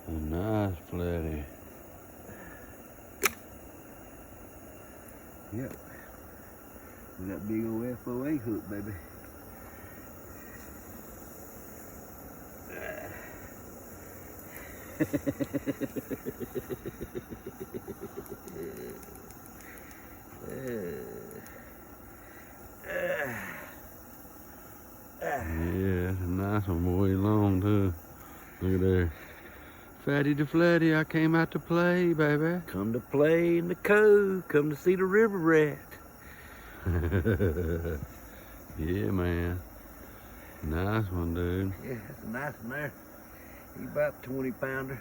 A nice flatty. Yep. With that big old FOA hook, baby. Yeah, it's a nice one, boy. Long too. Look at there. Fatty the flatty, I came out to play, baby. Come to play in the cove. Come to see the river rat. Yeah, man. Nice one, dude. Yeah, that's a nice one there. He's about 20 pounder.